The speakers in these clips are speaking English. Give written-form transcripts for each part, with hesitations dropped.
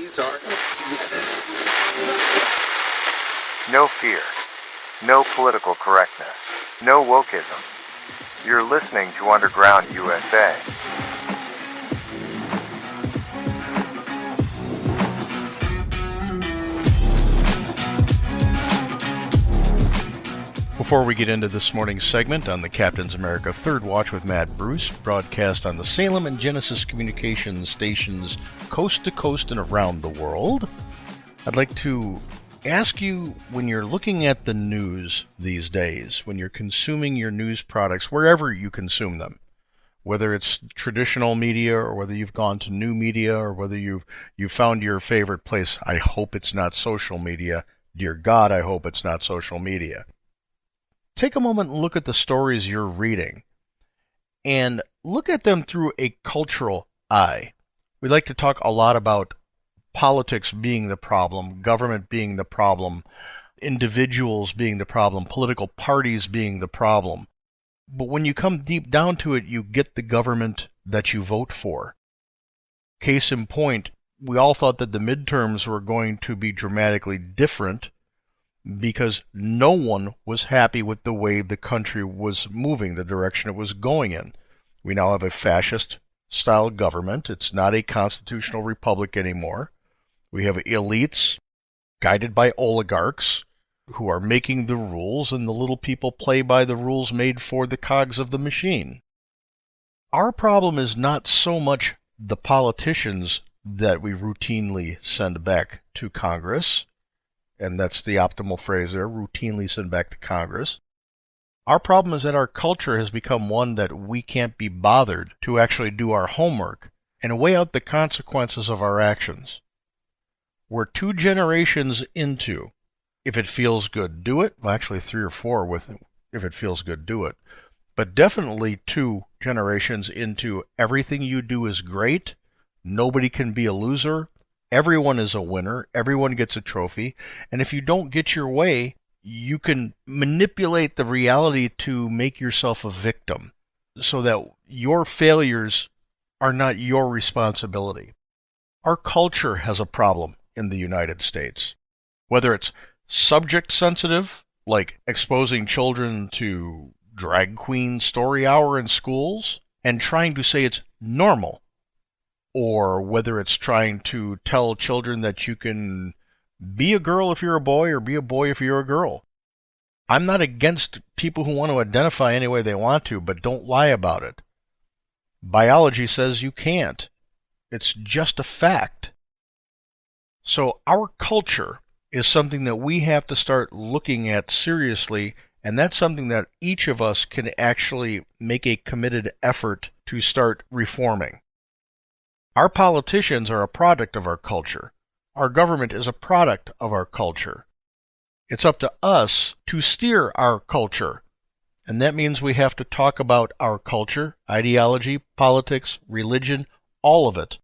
These are... No fear. No political correctness. No wokeism. You're listening to Underground USA. Before we get into this morning's segment on the Captain's America Third Watch with Matt Bruce, broadcast on the Salem and Genesis Communications stations coast to coast and around the world, I'd like to ask you, when you're looking at the news these days, when you're consuming your news products, wherever you consume them, whether it's traditional media or whether you've gone to new media or whether you've found your favorite place, I hope it's not social media. Dear God, I hope it's not social media. Take a moment and look at the stories you're reading and look at them through a cultural eye. We like to talk a lot about politics being the problem, government being the problem, individuals being the problem, political parties being the problem. But when you come deep down to it, you get the government that you vote for. Case in point, we all thought that the midterms were going to be dramatically different because no one was happy with the way the country was moving, the direction it was going in. We now have a fascist-style government. It's not a constitutional republic anymore. We have elites guided by oligarchs who are making the rules, and the little people play by the rules made for the cogs of the machine. Our problem is not so much the politicians that we routinely send back to Congress, and that's the optimal phrase there, routinely send back to Congress. Our problem is that our culture has become one that we can't be bothered to actually do our homework and weigh out the consequences of our actions. We're 2 generations into, if it feels good, do it. Well, actually 3 or 4 with if it feels good, do it. But definitely 2 generations into everything you do is great. Nobody can be a loser. Everyone is a winner. Everyone gets a trophy. And if you don't get your way, you can manipulate the reality to make yourself a victim so that your failures are not your responsibility. Our culture has a problem in the United States. Whether it's subject sensitive, like exposing children to drag queen story hour in schools and trying to say it's normal, or whether it's trying to tell children that you can be a girl if you're a boy or be a boy if you're a girl. I'm not against people who want to identify any way they want to, but don't lie about it. Biology says you can't. It's just a fact. So our culture is something that we have to start looking at seriously, and that's something that each of us can actually make a committed effort to start reforming. Our politicians are a product of our culture. Our government is a product of our culture. It's up to us to steer our culture. And that means we have to talk about our culture, ideology, politics, religion, all of it.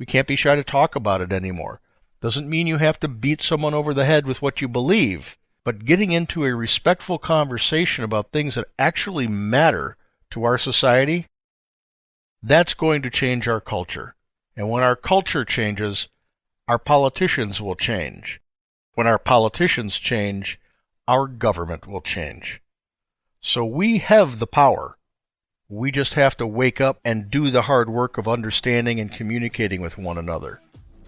We can't be shy to talk about it anymore. Doesn't mean you have to beat someone over the head with what you believe, but getting into a respectful conversation about things that actually matter to our society, that's going to change our culture. And when our culture changes, our politicians will change. When our politicians change, our government will change. So we have the power. We just have to wake up and do the hard work of understanding and communicating with one another.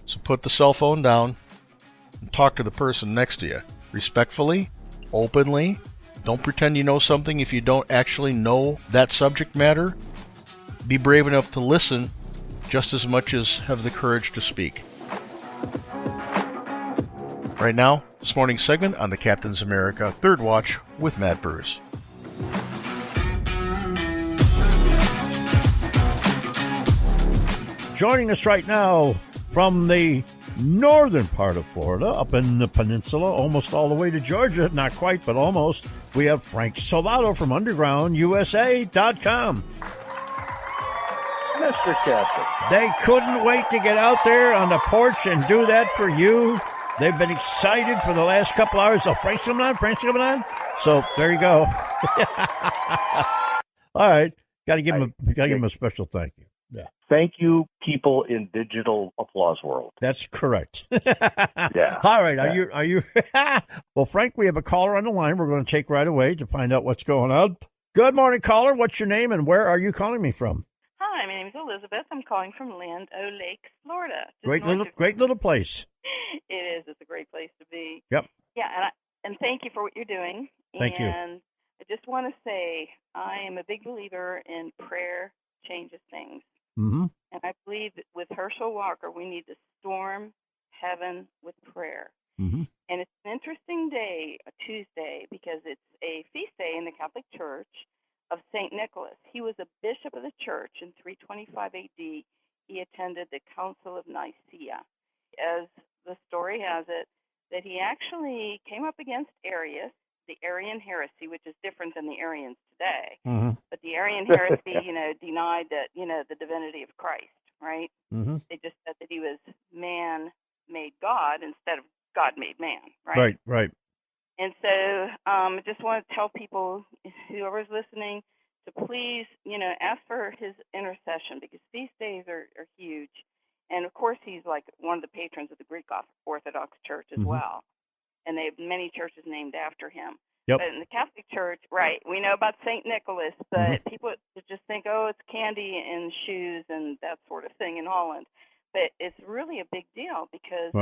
So put the cell phone down and talk to the person next to you. Respectfully, openly. Don't pretend you know something if you don't actually know that subject matter. Be brave enough to listen just as much as have the courage to speak. Right now, this morning's segment on the Captain's America Third Watch with Matt Bruce. Joining us right now from the northern part of Florida, up in the peninsula, almost all the way to Georgia, not quite, but almost, we have Frank Soldato from UndergroundUSA.com. Mr. Captain. They couldn't wait to get out there on the porch and do that for you. They've been excited for the last couple hours. Oh, Frank's coming on. So there you go. All right. Got to give him a special thank you. Yeah. Thank you, people in digital applause world. That's correct. Yeah. All right. Are you? Well, Frank, we have a caller on the line. We're going to take right away to find out what's going on. Good morning, caller. What's your name and where are you calling me from? Hi, my name is Elizabeth. I'm calling from Land O Lakes, Florida. Great little place. It is. It's a great place to be. Yep. Yeah, and thank you for what you're doing. Thank you. And I just want to say I am a big believer in prayer changes things. Mm-hmm. And I believe that with Herschel Walker, we need to storm heaven with prayer. Mm-hmm. And it's an interesting day, a Tuesday, because it's a feast day in the Catholic Church of St. Nicholas. He was a bishop of the church in 325 AD. He attended the Council of Nicaea. As the story has it, that he actually came up against Arius, the Arian heresy, which is different than the Arians today. Mm-hmm. But the Arian heresy, denied that, the divinity of Christ, right? Mm-hmm. They just said that he was man-made God instead of God-made man, right? Right. And so I just want to tell people, whoever's listening, to please, ask for his intercession, because feast days are huge. And, of course, he's like one of the patrons of the Greek Orthodox Church as well. And they have many churches named after him. Yep. But in the Catholic Church, right, we know about St. Nicholas, but people just think, oh, it's candy and shoes and that sort of thing in Holland. But it's really a big deal, because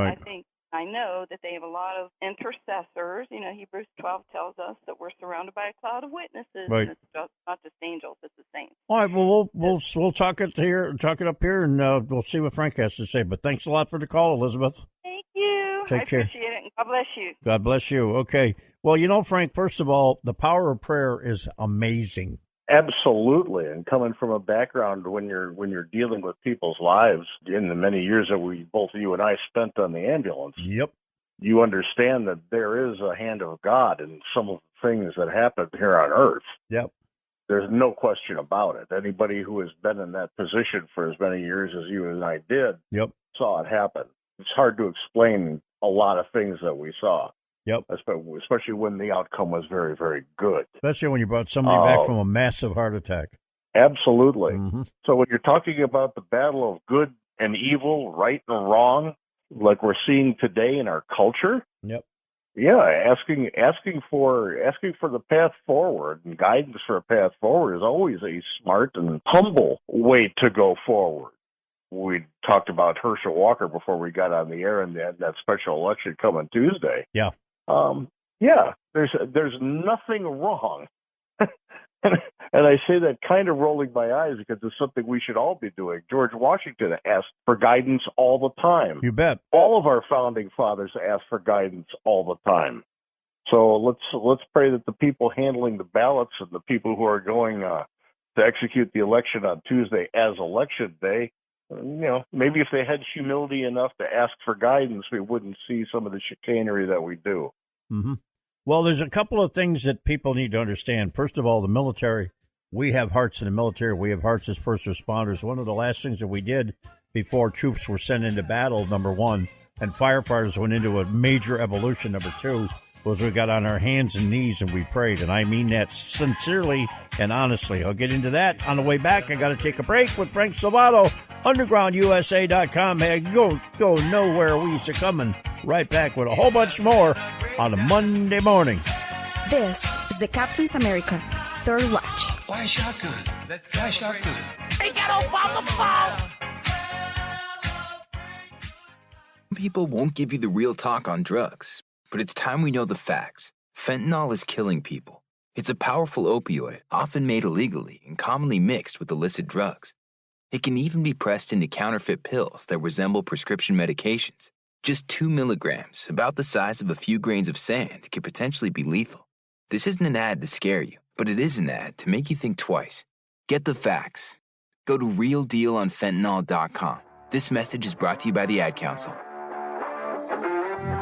I know that they have a lot of intercessors. Hebrews 12 tells us that we're surrounded by a cloud of witnesses. Right. And it's not just angels, it's the saints. All right. Well, we'll talk it up here, and we'll see what Frank has to say. But thanks a lot for the call, Elizabeth. Thank you. Take care. I appreciate it, and God bless you. God bless you. Okay. Well, Frank, first of all, the power of prayer is amazing. Absolutely. And coming from a background when you're dealing with people's lives in the many years that both you and I spent on the ambulance. Yep. You understand that there is a hand of God in some of the things that happen here on earth. Yep. There's no question about it. Anybody who has been in that position for as many years as you and I did saw it happen. It's hard to explain a lot of things that we saw. Yep. Especially when the outcome was very, very good. Especially when you brought somebody back from a massive heart attack. Absolutely. Mm-hmm. So when you're talking about the battle of good and evil, right and wrong, like we're seeing today in our culture. Yep. Yeah, asking for the path forward and guidance for a path forward is always a smart and humble way to go forward. We talked about Herschel Walker before we got on the air, and that special election coming Tuesday. Yeah. There's nothing wrong. And I say that kind of rolling my eyes because it's something we should all be doing. George Washington asked for guidance all the time. You bet. All of our founding fathers asked for guidance all the time. So let's pray that the people handling the ballots and the people who are going to execute the election on Tuesday as election day, maybe if they had humility enough to ask for guidance, we wouldn't see some of the chicanery that we do. Mm-hmm. Well, there's a couple of things that people need to understand. First of all, the military, we have hearts in the military. We have hearts as first responders. One of the last things that we did before troops were sent into battle, number one, and firefighters went into a major evolution, number two, was we got on our hands and knees and we prayed. And I mean that sincerely and honestly. I'll get into that on the way back. I got to take a break with Frank Salvato, undergroundusa.com. Hey, go nowhere. We used to coming right back with a whole bunch more on a Monday morning. This is the Captain's America Third Watch. Why shotgun? Why shotgun? They got Obama phone. People won't give you the real talk on drugs, but it's time we know the facts. Fentanyl is killing people. It's a powerful opioid, often made illegally and commonly mixed with illicit drugs. It can even be pressed into counterfeit pills that resemble prescription medications. Just 2 milligrams, about the size of a few grains of sand, could potentially be lethal. This isn't an ad to scare you, but it is an ad to make you think twice. Get the facts. Go to realdealonfentanyl.com. This message is brought to you by the Ad Council.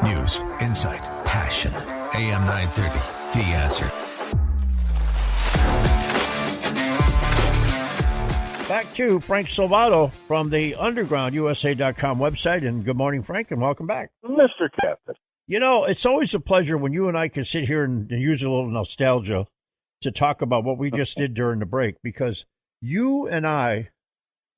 News, insight, passion. AM 930, The Answer. Back to Frank Salvato from the undergroundusa.com website. And good morning, Frank, and welcome back. Mr. Captain. It's always a pleasure when you and I can sit here and use a little nostalgia to talk about what we just did during the break, because you and I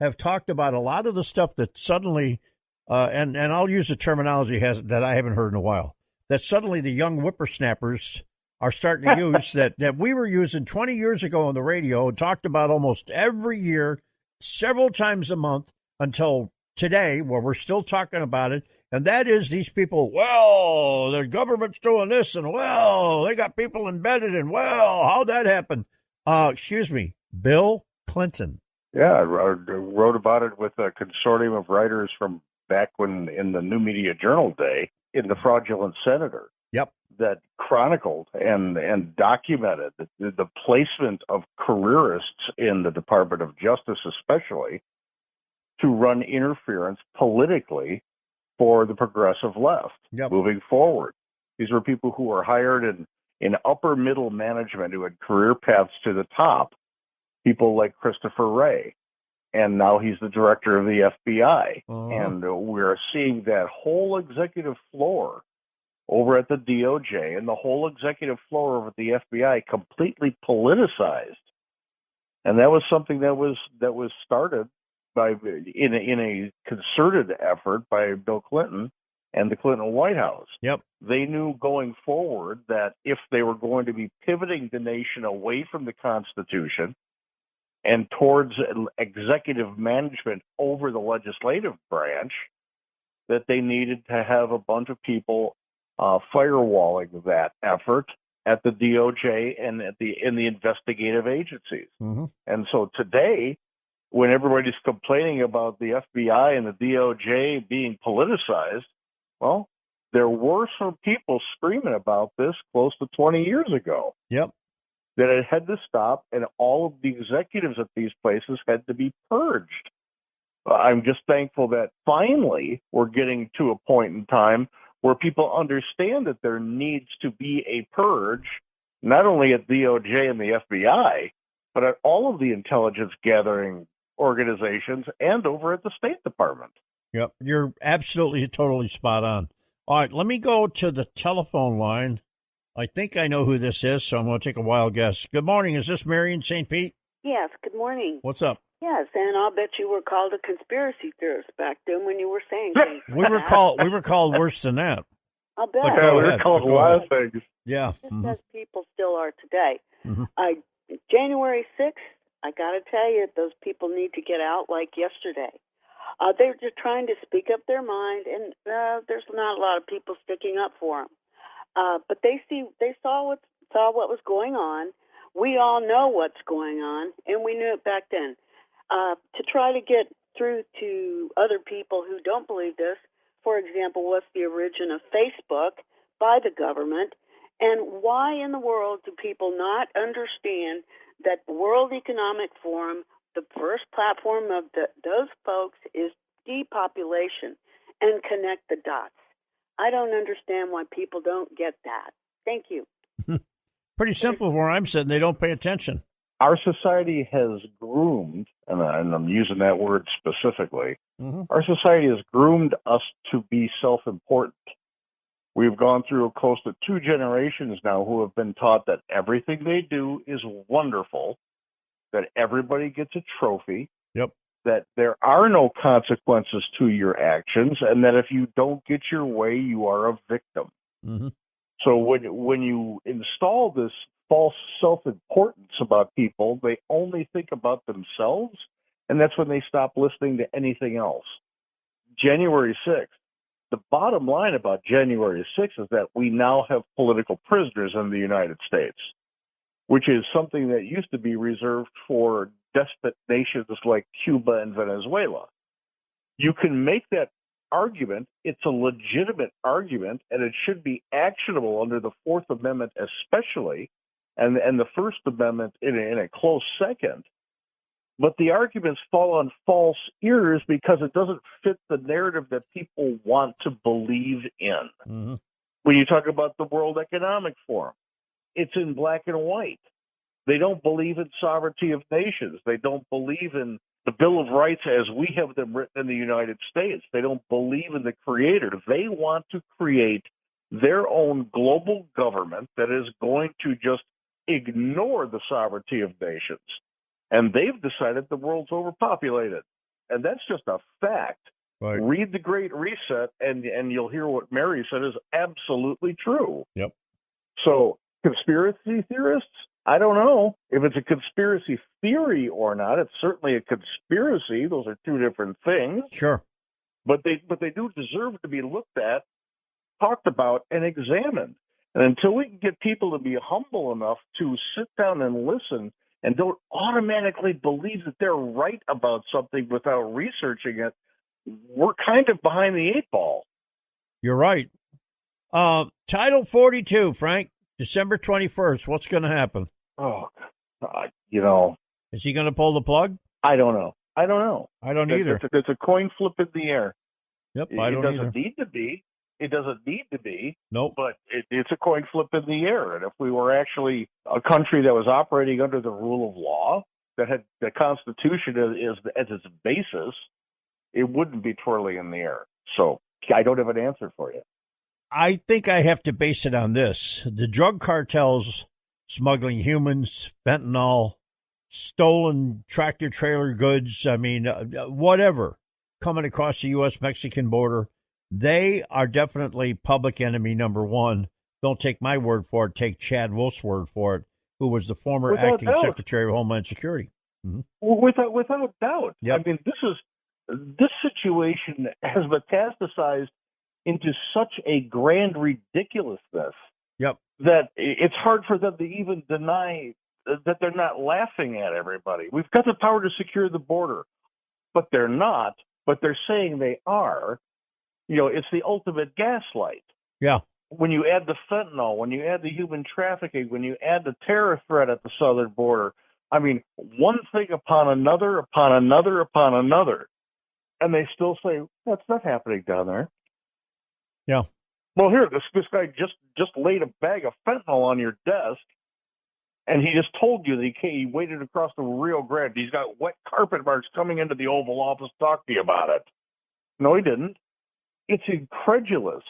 have talked about a lot of the stuff that suddenly, and I'll use the terminology that I haven't heard in a while, that suddenly the young whippersnappers are starting to use that we were using 20 years ago on the radio and talked about almost every year, several times a month until today, where we're still talking about it. And that is these people, well, the government's doing this, and well, they got people embedded, and well, how'd that happen? Excuse me, Bill Clinton. Yeah, I wrote about it with a consortium of writers from back when in the New Media Journal day in The Fraudulent Senator. Yep. That chronicled and documented the placement of careerists in the Department of Justice, especially, to run interference politically for the progressive left moving forward. These were people who were hired in upper middle management who had career paths to the top, people like Christopher Wray. And now he's the director of the FBI. And we're seeing that whole executive floor over at the DOJ and the whole executive floor over at the FBI completely politicized. And that was something that was started by in a concerted effort by Bill Clinton and the Clinton White House. Yep. They knew going forward that if they were going to be pivoting the nation away from the Constitution and towards executive management over the legislative branch, that they needed to have a bunch of people firewalling that effort at the DOJ and in the investigative agencies. And so today, when everybody's complaining about the FBI and the DOJ being politicized, well, there were some people screaming about this close to 20 years ago. Yep. That it had to stop, and all of the executives at these places had to be purged. I'm just thankful that finally we're getting to a point in time where people understand that there needs to be a purge, not only at DOJ and the FBI, but at all of the intelligence gathering organizations and over at the State Department. Yep, you're absolutely, totally spot on. All right, let me go to the telephone line. I think I know who this is, so I'm going to take a wild guess. Good morning. Is this Mary in St. Pete? Yes, good morning. What's up? Yes, and I'll bet you were called a conspiracy theorist back then when you were saying things. We were called worse than that. I'll bet. We were called a lot of things. Yeah. Just as people still are today. January 6th, I got to tell you, those people need to get out like yesterday. They're just trying to speak up their mind, and there's not a lot of people sticking up for them. But they saw what was going on. We all know what's going on, and we knew it back then. To try to get through to other people who don't believe this, for example, what's the origin of Facebook by the government, and why in the world do people not understand that the World Economic Forum, the first platform of those folks is depopulation, and connect the dots? I don't understand why people don't get that. Thank you. Pretty simple where I'm sitting. They don't pay attention. Our society has groomed, and I'm using that word specifically, our society has groomed us to be self-important. We've gone through close to 2 generations now who have been taught that everything they do is wonderful, that everybody gets a trophy, that there are no consequences to your actions, and that if you don't get your way, you are a victim. So when you install this false self-importance about people, they only think about themselves, and that's when they stop listening to anything else. January 6th, the bottom line about January 6th is that we now have political prisoners in the United States, which is something that used to be reserved for despot nations like Cuba and Venezuela. You can make that argument. It's a legitimate argument, and it should be actionable under the Fourth Amendment especially, and the First Amendment in a close second. But the arguments fall on false ears because it doesn't fit the narrative that people want to believe in. When you talk about the World Economic Forum, it's in black and white. They don't believe in sovereignty of nations. They don't believe in the Bill of Rights as we have them written in the United States. They don't believe in the Creator. They want to create their own global government that is going to just ignore the sovereignty of nations. And they've decided the world's overpopulated. And that's just a fact. Right. Read The Great Reset, and you'll hear what Mary said is absolutely true. Yep. So conspiracy theorists, I don't know if it's a conspiracy theory or not. It's certainly a conspiracy. Those are two different things. Sure. But they do deserve to be looked at, talked about, and examined. And until we can get people to be humble enough to sit down and listen and don't automatically believe that they're right about something without researching it, we're kind of behind the eight ball. You're right. Title 42, Frank, December 21st. What's going to happen? Oh, you know. Is he going to pull the plug? I don't know. I don't either. It's a coin flip in the air. Yep, I don't either. It doesn't need to be. It doesn't need to be. Nope. But it's a coin flip in the air. And if we were actually a country that was operating under the rule of law, that had the Constitution as its basis, it wouldn't be twirling in the air. So I don't have an answer for you. I think I have to base it on this. The drug cartels smuggling humans, fentanyl, stolen tractor-trailer goods, whatever, coming across the U.S.-Mexican border, they are definitely public enemy number one. Don't take my word for it. Take Chad Wolf's word for it, who was the former acting Secretary of Homeland Security. Mm-hmm. Without doubt. Yep. I mean, this situation has metastasized into such a grand ridiculousness Yep. that it's hard for them to even deny that they're not laughing at everybody. We've got the power to secure the border, but they're not. But they're saying they are. You know, it's the ultimate gaslight. Yeah. When you add the fentanyl, when you add the human trafficking, when you add the terror threat at the southern border, I mean, one thing upon another, upon another, upon another. And they still say, that's not happening down there. Yeah. Well, here, this guy just laid a bag of fentanyl on your desk, and he just told you that he waited across the Rio Grande. He's got wet carpet marks coming into the Oval Office to talk to you about it. No, he didn't. It's incredulous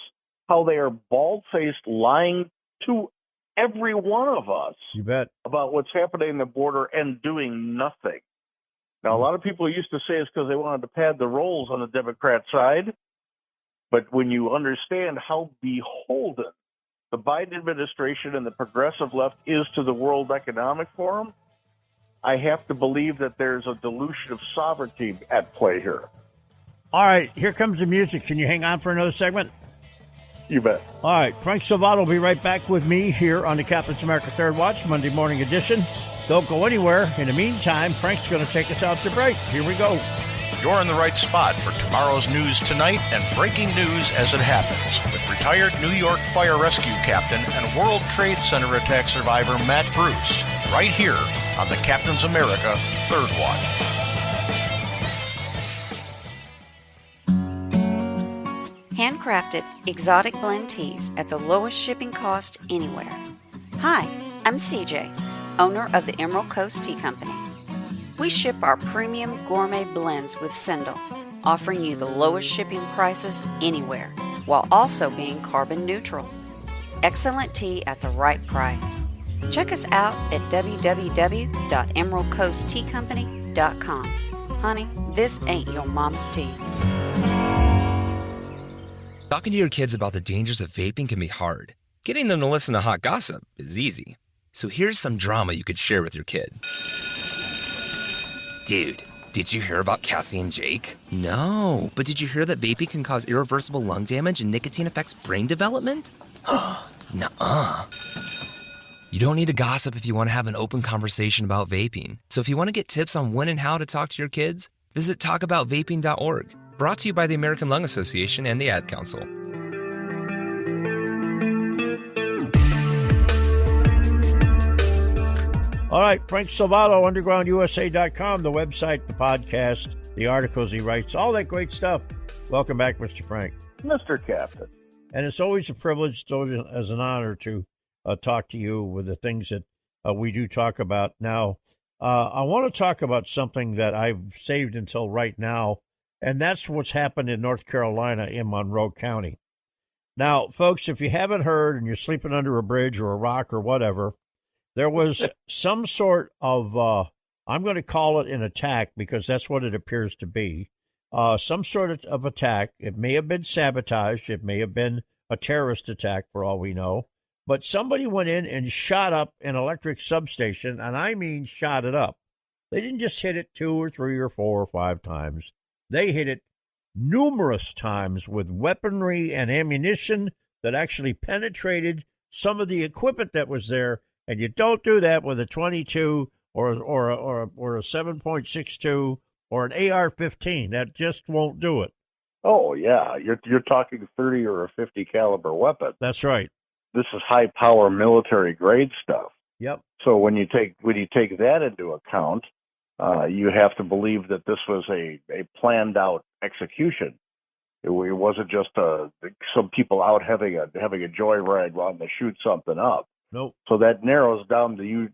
how they are bald-faced lying to every one of us. You bet. About what's happening in the border and doing nothing. Now, a lot of people used to say it's because they wanted to pad the rolls on the Democrat side. But when you understand how beholden the Biden administration and the progressive left is to the World Economic Forum, I have to believe that there's a dilution of sovereignty at play here. All right, here comes the music. Can you hang on for another segment? You bet. All right, Frank Salvato will be right back with me here on the Captain's America Third Watch, Monday morning edition. Don't go anywhere. In the meantime, Frank's going to take us out to break. Here we go. You're in the right spot for tomorrow's news tonight and breaking news as it happens with retired New York Fire Rescue Captain and World Trade Center attack survivor Matt Bruce, right here on the Captain's America Third Watch. Handcrafted exotic blend teas at the lowest shipping cost anywhere. Hi, I'm CJ, owner of the Emerald Coast Tea Company. We ship our premium gourmet blends with Sendle, offering you the lowest shipping prices anywhere, while also being carbon neutral. Excellent tea at the right price. Check us out at www.emeraldcoastteacompany.com. Honey, this ain't your mama's tea. Talking to your kids about the dangers of vaping can be hard. Getting them to listen to hot gossip is easy. So here's some drama you could share with your kid. Dude, did you hear about Cassie and Jake? No, but did you hear that vaping can cause irreversible lung damage and nicotine affects brain development? Nuh-uh. You don't need to gossip if you want to have an open conversation about vaping. So if you want to get tips on when and how to talk to your kids, visit talkaboutvaping.org. Brought to you by the American Lung Association and the Ad Council. All right, Frank Salvato, undergroundusa.com, the website, the podcast, the articles he writes, all that great stuff. Welcome back, Mr. Frank. Mr. Captain. And it's always a privilege, it's always as an honor to talk to you with the things that we do talk about. Now, I want to talk about something that I've saved until right now, and that's what's happened in North Carolina in Monroe County. Now, folks, if you haven't heard and you're sleeping under a bridge or a rock or whatever, there was some sort of I'm going to call it an attack because that's what it appears to be. Some sort of attack. It may have been sabotage. It may have been a terrorist attack for all we know. But somebody went in and shot up an electric substation, and I mean shot it up. They didn't just hit it 2 or 3 or 4 or 5 times. They hit it numerous times with weaponry and ammunition that actually penetrated some of the equipment that was there. And you don't do that with a 22 or a 7.62 or an AR-15. That just won't do it. Oh yeah, you're talking 30 or a 50 caliber weapon. That's right. This is high power military grade stuff. Yep. So when you take that into account, you have to believe that this was a planned out execution. It wasn't just some people out having a joyride wanting to shoot something up. Nope. So that narrows down the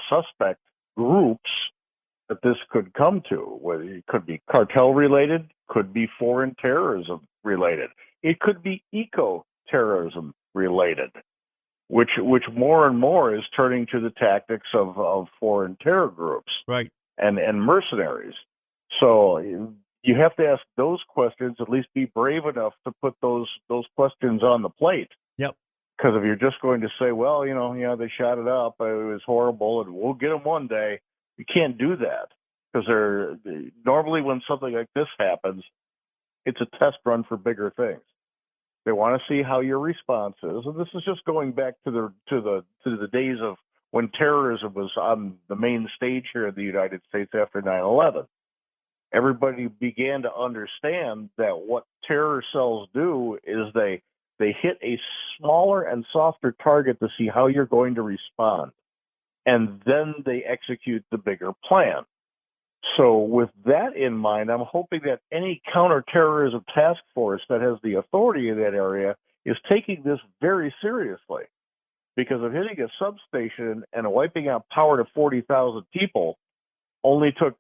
suspect groups that this could come to. Whether it could be cartel related, could be foreign terrorism related. It could be eco-terrorism related, which more and more is turning to the tactics of foreign terror groups, right, and mercenaries. So you have to ask those questions. At least be brave enough to put those questions on the plate. Yep. Because if you're just going to say, well, they shot it up, it was horrible, and we'll get them one day, you can't do that. Because normally when something like this happens, it's a test run for bigger things. They want to see how your response is, and this is just going back to the days of when terrorism was on the main stage here in the United States after 9/11. Everybody began to understand that what terror cells do is they hit a smaller and softer target to see how you're going to respond, and then they execute the bigger plan. So with that in mind, I'm hoping that any counterterrorism task force that has the authority in that area is taking this very seriously. Because of hitting a substation and wiping out power to 40,000 people only took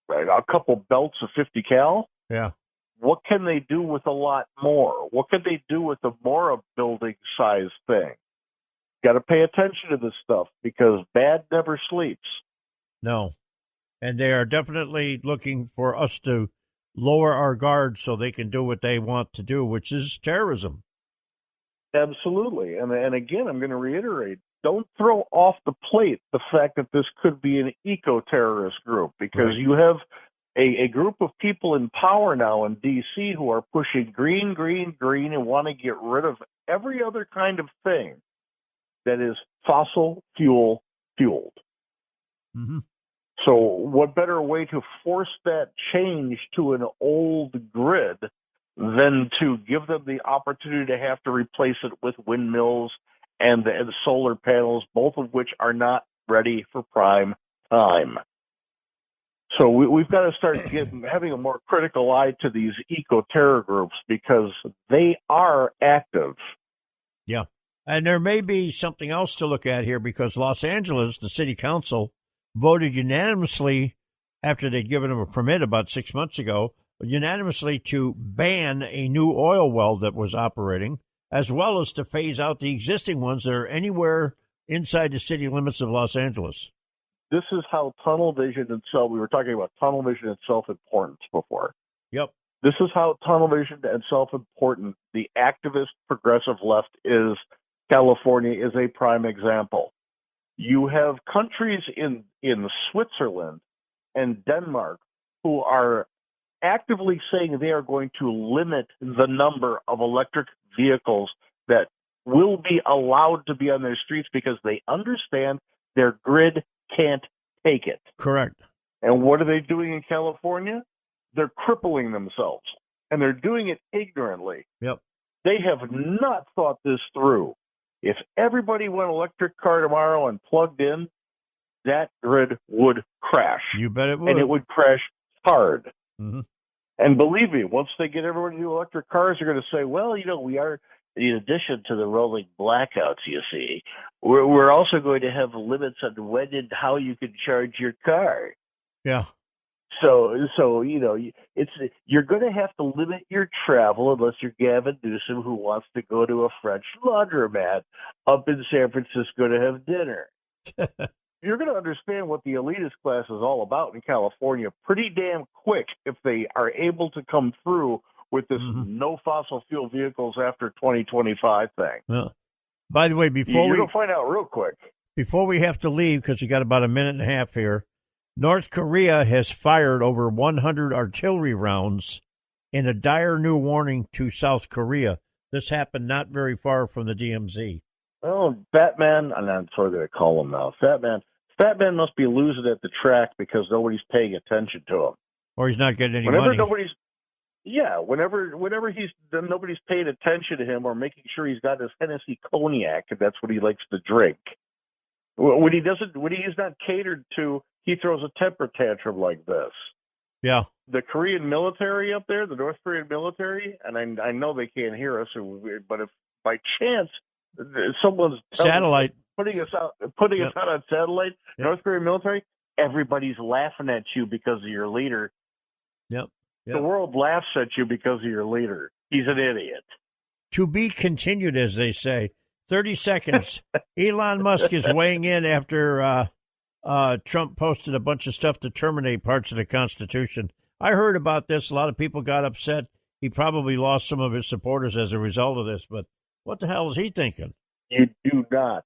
a couple belts of 50 cal. Yeah. What can they do with a lot more? What can they do with a more building size thing? Got to pay attention to this stuff because bad never sleeps. No. And they are definitely looking for us to lower our guard so they can do what they want to do, which is terrorism. Absolutely. And again, I'm going to reiterate, don't throw off the plate the fact that this could be an eco-terrorist group, because you have a group of people in power now in D.C. who are pushing green, green, green and want to get rid of every other kind of thing that is fossil fueled. Mm-hmm. So what better way to force that change to an old grid than to give them the opportunity to have to replace it with windmills and the solar panels, both of which are not ready for prime time. So we've got to start having a more critical eye to these eco-terror groups because they are active. Yeah. And there may be something else to look at here because Los Angeles, the city council, voted unanimously after they'd given them a permit about 6 months ago, unanimously to ban a new oil well that was operating, as well as to phase out the existing ones that are anywhere inside the city limits of Los Angeles. This is how tunnel vision itself, we were talking about tunnel vision and self-importance before. Yep. This is how tunnel vision and self-important the activist progressive left is. California is a prime example. You have countries in Switzerland and Denmark who are actively saying they are going to limit the number of electric vehicles that will be allowed to be on their streets because they understand their grid can't take it. Correct. And what are they doing in California? They're crippling themselves, and they're doing it ignorantly. Yep. They have not thought this through. If everybody went electric car tomorrow and plugged in, that grid would crash. You bet it would. And it would crash hard. Mm-hmm. And believe me, once they get everybody to electric cars, they're going to say, well, we are, in addition to the rolling blackouts, you see, we're also going to have limits on when and how you can charge your car. Yeah. So you're going to have to limit your travel unless you're Gavin Newsom, who wants to go to a French laundromat up in San Francisco to have dinner. you're going to understand what the elitist class is all about in California pretty damn quick if they are able to come through with this no fossil fuel vehicles after 2025 thing. Well, by the way, you're going to find out real quick. Before we have to leave, because we got about a minute and a half here, North Korea has fired over 100 artillery rounds in a dire new warning to South Korea. This happened not very far from the DMZ. Oh, Batman, and I'm sorry to call him now. Fat Man must be losing at the track because nobody's paying attention to him. Or he's not getting any money. Nobody's paying attention to him or making sure he's got his Hennessy cognac, and that's what he likes to drink. When he's not catered to, he throws a temper tantrum like this. Yeah. The Korean military up there, the North Korean military, and I know they can't hear us, but if by chance someone's satellite putting us out on satellite, North Korean military, everybody's laughing at you because of your leader. Yep. The world laughs at you because of your leader. He's an idiot. To be continued, as they say. 30 seconds. Elon Musk is weighing in after Trump posted a bunch of stuff to terminate parts of the Constitution. I heard about this. A lot of people got upset. He probably lost some of his supporters as a result of this, but what the hell is he thinking? You do not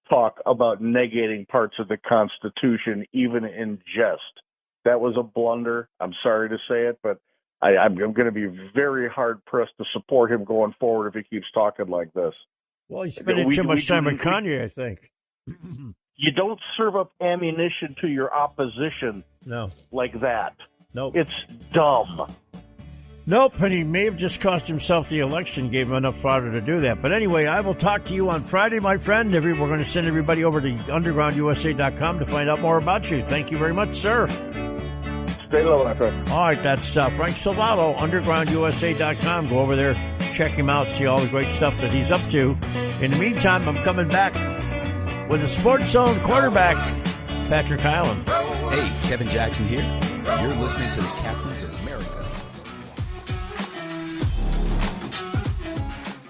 talk about negating parts of the Constitution, even in jest. That was a blunder. I'm sorry to say it, but I'm going to be very hard-pressed to support him going forward if he keeps talking like this. Well, he's spending too much time with Kanye, I think. You don't serve up ammunition to your opposition like that. Nope. It's dumb. Nope, and he may have just cost himself the election, gave him enough fodder to do that. But anyway, I will talk to you on Friday, my friend. We're going to send everybody over to undergroundusa.com to find out more about you. Thank you very much, sir. Stay low, my friend. All right, that's Frank Salvato, undergroundusa.com. Go over there, check him out, see all the great stuff that he's up to. In the meantime, I'm coming back with a Sports Zone quarterback, Patrick Highland. Hey, Kevin Jackson here. You're listening to the Captains of America.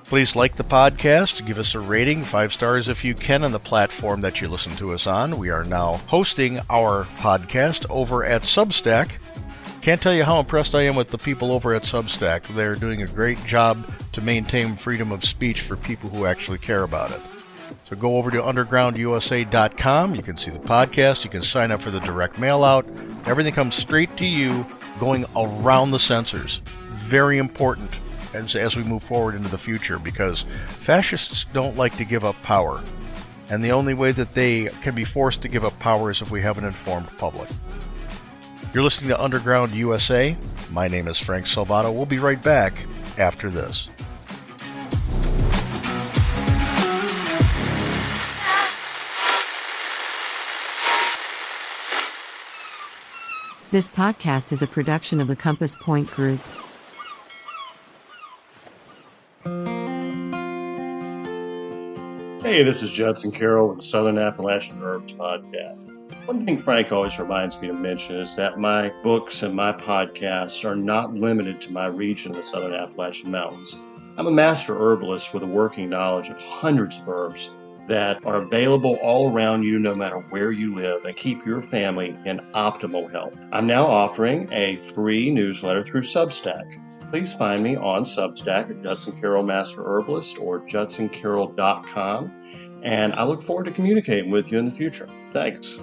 Please like the podcast, give us a rating, 5 stars if you can, on the platform that you listen to us on. We are now hosting our podcast over at Substack. Can't tell you how impressed I am with the people over at Substack. They're doing a great job to maintain freedom of speech for people who actually care about it. So go over to undergroundusa.com. You can see the podcast. You can sign up for the direct mail out. Everything comes straight to you, going around the censors. Very important as we move forward into the future, because fascists don't like to give up power. And the only way that they can be forced to give up power is if we have an informed public. You're listening to Underground USA. My name is Frank Salvato. We'll be right back after this. This podcast is a production of the Compass Point Group. Hey, this is Judson Carroll with the Southern Appalachian Herbs Podcast. One thing Frank always reminds me to mention is that my books and my podcasts are not limited to my region of the Southern Appalachian Mountains. I'm a master herbalist with a working knowledge of hundreds of herbs that are available all around you no matter where you live and keep your family in optimal health. I'm now offering a free newsletter through Substack. Please find me on Substack at Judson Carroll Master Herbalist or judsoncarroll.com, and I look forward to communicating with you in the future. Thanks.